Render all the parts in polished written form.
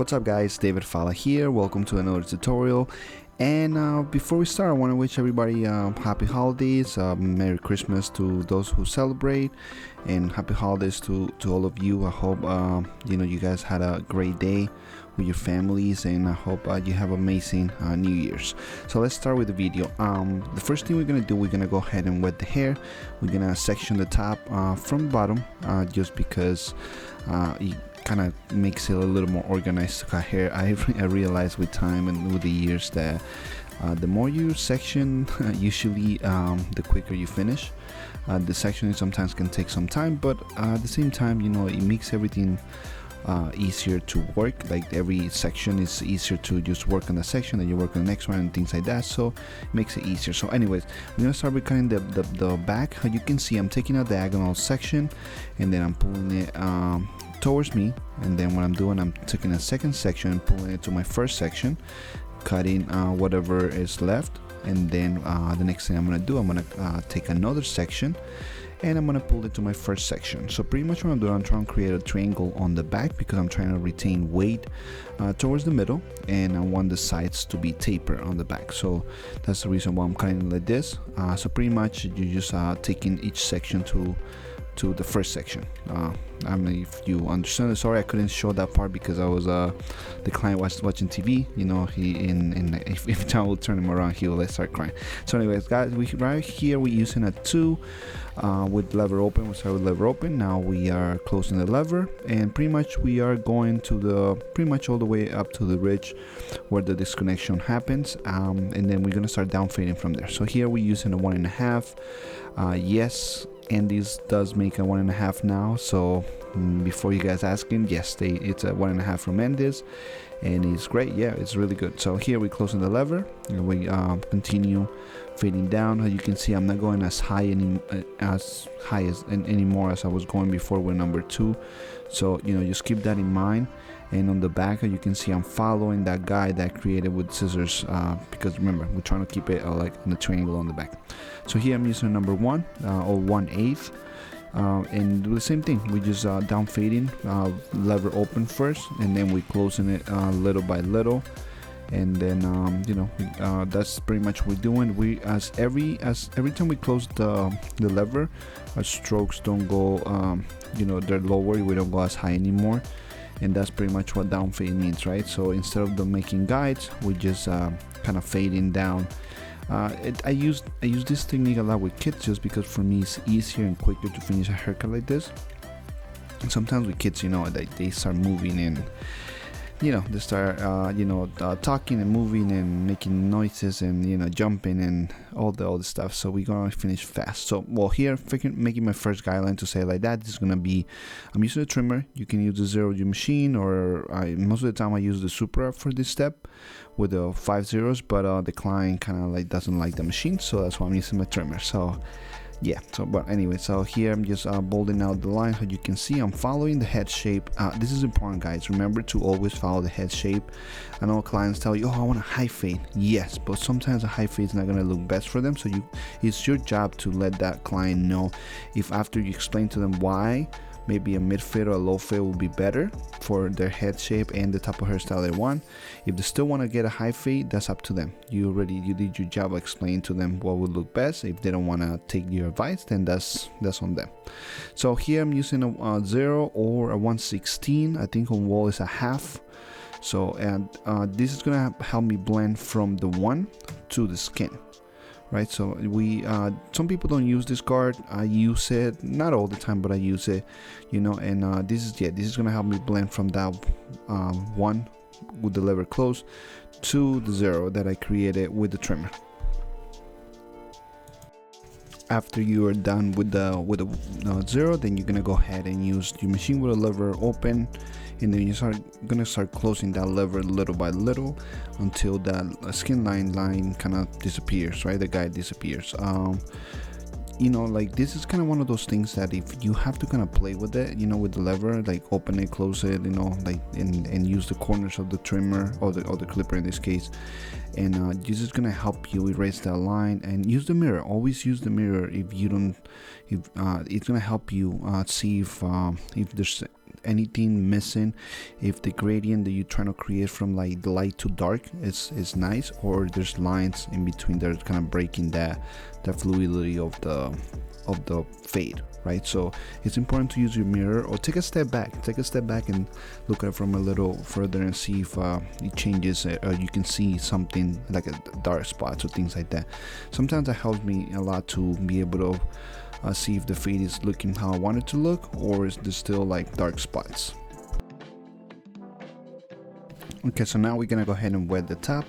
What's up guys, David Falla here, welcome to another tutorial. And before we start, I want to wish everybody happy holidays, Merry Christmas to those who celebrate, and happy holidays to all of you. I hope you guys had a great day with your families, and I hope you have amazing New Year's. So let's start with the video. The first thing we're gonna do, we're gonna go ahead and wet the hair. We're gonna section the top from the bottom, just because it kind of makes it a little more organized to cut hair. I realized with time and with the years that the more you section, usually the quicker you finish. The sectioning sometimes can take some time, but at the same time, it makes everything easier to work. Like every section is easier to just work on the section, and you work on the next one and things like that, so it makes it easier. So anyways, I'm gonna start with cutting the back. How you can see, I'm taking a diagonal section and then I'm pulling it towards me, and then what I'm doing, I'm taking a second section and pulling it to my first section, cutting whatever is left. And then the next thing I'm gonna do, I'm gonna take another section and I'm gonna pull it to my first section. So pretty much what I'm doing, I'm trying to create a triangle on the back because I'm trying to retain weight towards the middle, and I want the sides to be tapered on the back. So that's the reason why I'm cutting it like this. So pretty much you just taking each section to the first section. I mean, if you understand it, sorry I couldn't show that part because I was the client was watching TV. If I will turn him around, he will start crying. So anyways guys, right here we're using a 2 with lever open. We start with lever open. Now we are closing the lever, and pretty much we are going to pretty much all the way up to the ridge where the disconnection happens, and then we're gonna start down fading from there. So here we're using a 1.5. Yes, and this does make a 1.5 now. So before you guys asking, yes, it's a 1.5 from Mendham, and it's great. Yeah, it's really good. So here we're closing the lever and we continue fading down. As you can see, I'm not going as high anymore as I was going before with number 2. So just keep that in mind. And on the back, you can see I'm following that guide that I created with scissors, because remember, we're trying to keep it like in a triangle on the back. So here I'm using number 1 or 1/8, and do the same thing. We just down fading, lever open first, and then we closing it little by little. And then that's pretty much what we're doing. We every time we close the lever, our strokes don't go they're lower. We don't go as high anymore. And that's pretty much what down fade means, right? So instead of making guides, we just kind of fading down. I use this technique a lot with kids, just because for me it's easier and quicker to finish a haircut like this. And sometimes with kids, they start moving and they start talking and moving and making noises and jumping and all the stuff. So we're gonna finish fast. So here making my first guideline to say like that, this is gonna be, I'm using a trimmer. You can use the 0G machine, or most of the time I use the Supra for this step with the 5 zeros, but the client kind of doesn't like the machine, so that's why I'm using my trimmer. So yeah, but anyway, so here I'm just bolding out the line. How you can see, I'm following the head shape. This is important, guys. Remember to always follow the head shape. I know clients tell you, oh, I want a high fade. Yes, but sometimes a high fade is not going to look best for them. So it's your job to let that client know. If after you explain to them why maybe a mid fade or a low fade will be better for their head shape and the type of hairstyle they want. If they still want to get a high fade, that's up to them. You did your job explaining to them what would look best. If they don't want to take your advice, then that's on them. So here I'm using a 0 or a 1/16. I think on wall is a half. So and this is gonna help me blend from the 1 to the skin. Right, so we some people don't use this guard. I use it not all the time, but I use it, and this is gonna help me blend from that 1 with the lever closed to the 0 that I created with the trimmer. After you are done with the 0, then you're gonna go ahead and use your machine with a lever open, and then you're gonna start closing that lever little by little until that skin line kind of disappears, right? The guide disappears. This is kind of one of those things that if you have to kind of play with it, with the lever, like open it, close it, and use the corners of the trimmer or the clipper in this case, and this is gonna help you erase that line. And use the mirror. Always use the mirror. If it's gonna help you see if there's anything missing, if the gradient that you're trying to create from like the light to dark is nice, or there's lines in between that are kind of breaking the fluidity of the fade, right? So it's important to use your mirror, or take a step back and look at it from a little further and see if it changes, or you can see something like a dark spots or things like that. Sometimes that helps me a lot to be able to see if the fade is looking how I want it to look, or is there still like dark spots. Okay, so now we're gonna go ahead and wet the top,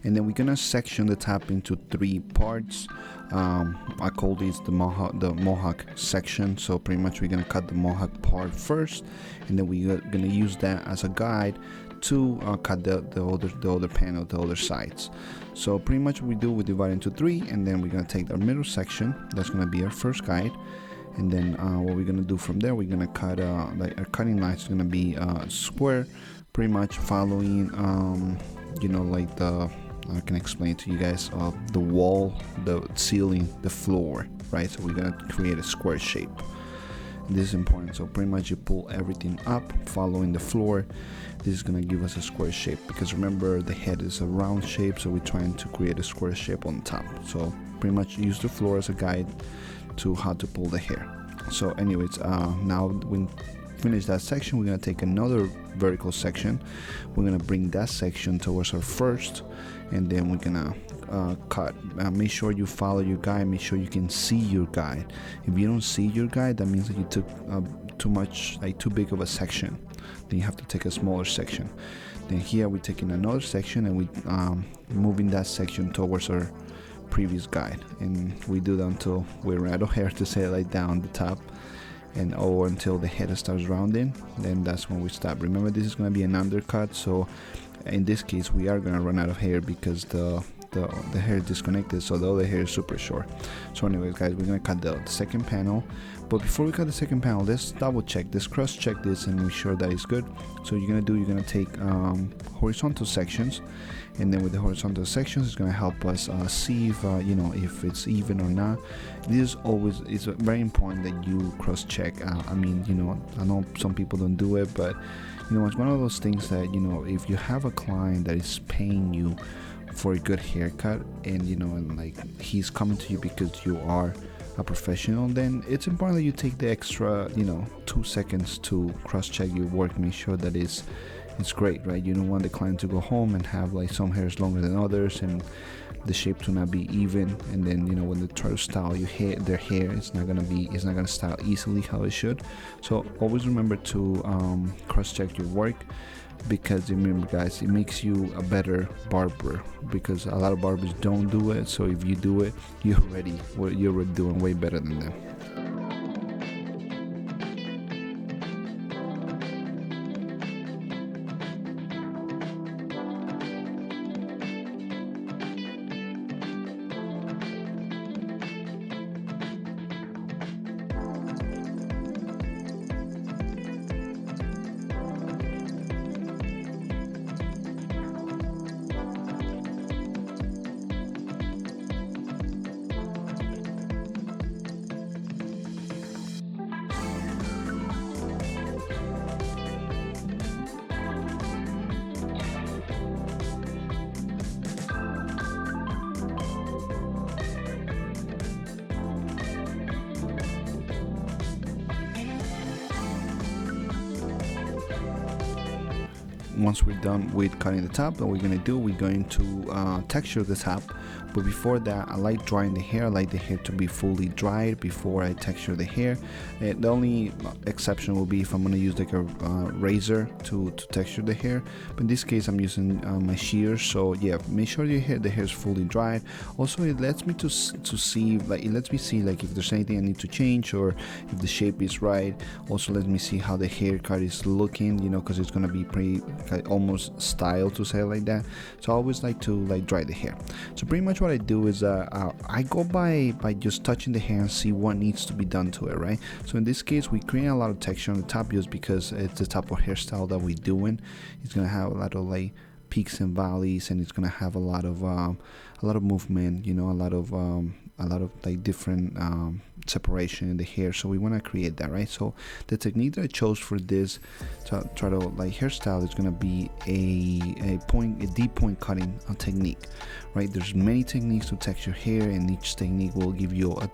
and then we're gonna section the top into 3 parts. I call these the mohawk section. So pretty much we're gonna cut the mohawk part first, and then we're gonna use that as a guide to cut the other panel, the other sides. So pretty much we divide into 3, and then we're gonna take our middle section. That's gonna be our first guide, and then what we're gonna do from there, we're gonna cut like our cutting line is gonna be square, pretty much following like the, I can explain to you guys, the wall, the ceiling, the floor, right? So we're gonna create a square shape. This is important. So pretty much you pull everything up following the floor. This is gonna give us a square shape, because remember the head is a round shape, so we're trying to create a square shape on top. So pretty much use the floor as a guide to how to pull the hair. So anyways, now when finish that section, we're gonna take another vertical section. We're gonna bring that section towards our first, and then we're gonna cut. Make sure you follow your guide. Make sure you can see your guide. If you don't see your guide, that means that you took too much, like too big of a section. Then you have to take a smaller section. Then here we're taking another section, and we moving that section towards our previous guide, and we do that until we run out of hair, to say it like down the top, and until the head starts rounding. Then that's when we stop. Remember, this is going to be an undercut, so in this case we are going to run out of hair because the hair is disconnected, so the other hair is super short. So anyways guys, we're going to cut the second panel, but before we cut the second panel, let's double check this, cross check this, and make sure that it's good. So you're going to take horizontal sections, and then with the horizontal sections, it's going to help us see if if it's even or not. This is very important that you cross check. I know some people don't do it, but it's one of those things that if you have a client that is paying you for a good haircut, and like he's coming to you because you are a professional, then it's important that you take the extra 2 seconds to cross check your work, make sure that it's great, right? You don't want the client to go home and have like some hairs longer than others and the shape to not be even, and then when they try to style their hair, it's not gonna style easily how it should. So always remember to cross check your work, because remember guys, it makes you a better barber, because a lot of barbers don't do it. So if you do it, you're already doing way better than them. Once we're done with cutting the top, what we're going to texture the top. But before that, I like drying the hair. I like the hair to be fully dried before I texture the hair. The only exception will be if I'm going to use like a razor to texture the hair, but in this case I'm using my shears. So yeah, make sure the hair is fully dried. Also, it lets me see like if there's anything I need to change, or if the shape is right. Also let me see how the haircut is looking, because it's going to be pretty almost styled, to say it like that. So I always like to dry the hair. So pretty much what I do is I go by just touching the hair and see what needs to be done to it, right? So in this case, we create a lot of texture on the top just because it's the type of hairstyle that we're doing. It's gonna have a lot of like peaks and valleys, and it's gonna have a lot of movement, a lot of a lot of like different separation in the hair, so we want to create that, right? So the technique that I chose for this to try to like hairstyle is going to be a deep point cutting technique, right? There's many techniques to texture hair, and each technique will give you a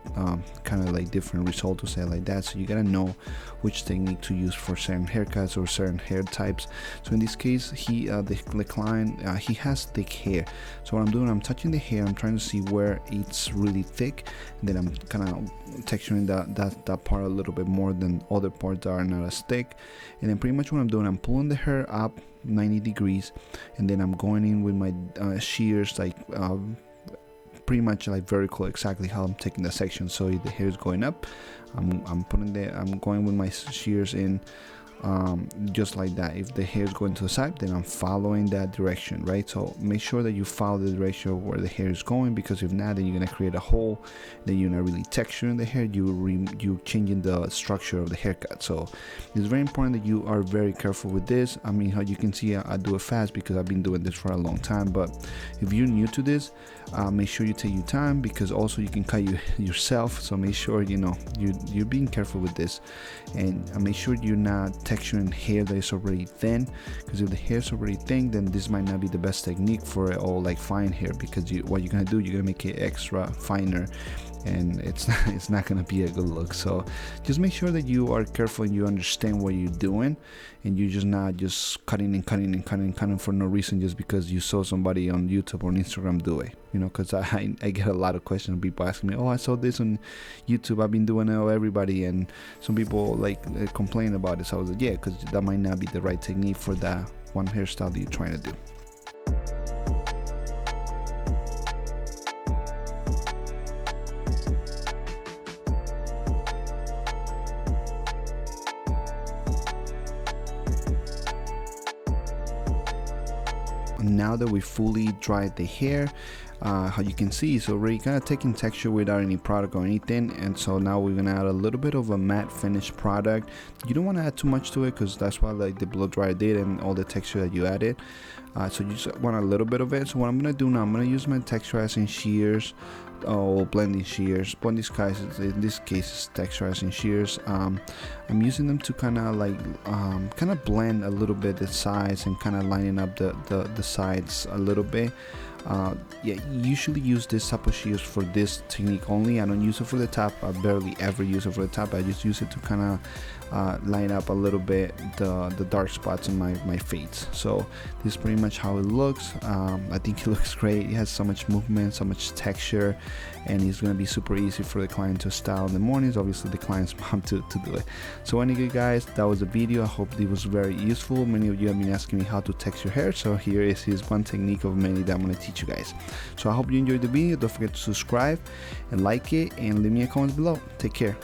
kind of like different result, to say like that. So you gotta know which technique to use for certain haircuts or certain hair types. So in this case, the client, he has thick hair. So what I'm doing, I'm touching the hair, I'm trying to see where it's really thick, and then I'm kind of texturing that part a little bit more than other parts that are not as thick. And then pretty much what I'm doing, I'm pulling the hair up 90 degrees, and then I'm going in with my shears, like pretty much like vertical, exactly how I'm taking the section. So if the hair is going up, I'm going with my shears in just like that. If the hair is going to the side, then I'm following that direction, right? So make sure that you follow the direction of where the hair is going, because if not, then you're gonna create a hole, then you're not really texturing the hair, you changing the structure of the haircut. So it's very important that you are very careful with this. I mean, how you can see, I do it fast because I've been doing this for a long time, but if you're new to this, make sure you take your time, because also you can cut yourself. So make sure you're being careful with this, and make sure you're not texturing hair that is already thin, because if the hair is already thin, then this might not be the best technique for it, all like fine hair, because what you're gonna do, you're gonna make it extra finer, and it's not gonna be a good look. So just make sure that you are careful and you understand what you're doing, and you're just not just cutting for no reason, just because you saw somebody on YouTube or on Instagram do it, because I get a lot of questions, people asking me, oh, I saw this on YouTube, I've been doing it, everybody, and some people like complain about it. So I was like, yeah, because that might not be the right technique for that one hairstyle that you're trying to do. Now that we fully dried the hair, how you can see, it's already kind of taking texture without any product or anything. And so now we're gonna add a little bit of a matte finish product. You don't want to add too much to it, because that's what like the blow dryer did, and all the texture that you added. So you just want a little bit of it. So what I'm gonna do now, I'm gonna use my texturizing shears, or blending shears, but in this case it's texturizing shears. I'm using them to kind of blend a little bit the sides, and kind of lining up the sides a little bit. Yeah, usually use this type of shears for this technique only. I don't use it for the top. I barely ever use it for the top. I just use it to kind of line up a little bit the dark spots in my fades. So this is pretty much how it looks. I think it looks great. It has so much movement, so much texture, and it's going to be super easy for the client to style in the mornings. Obviously the client's mom to do it. So anyway guys, that was the video. I hope it was very useful. Many of you have been asking me how to texture hair, so here is one technique of many that I'm going to teach you guys. So I hope you enjoyed the video. Don't forget to subscribe and like it, and leave me a comment below. Take care.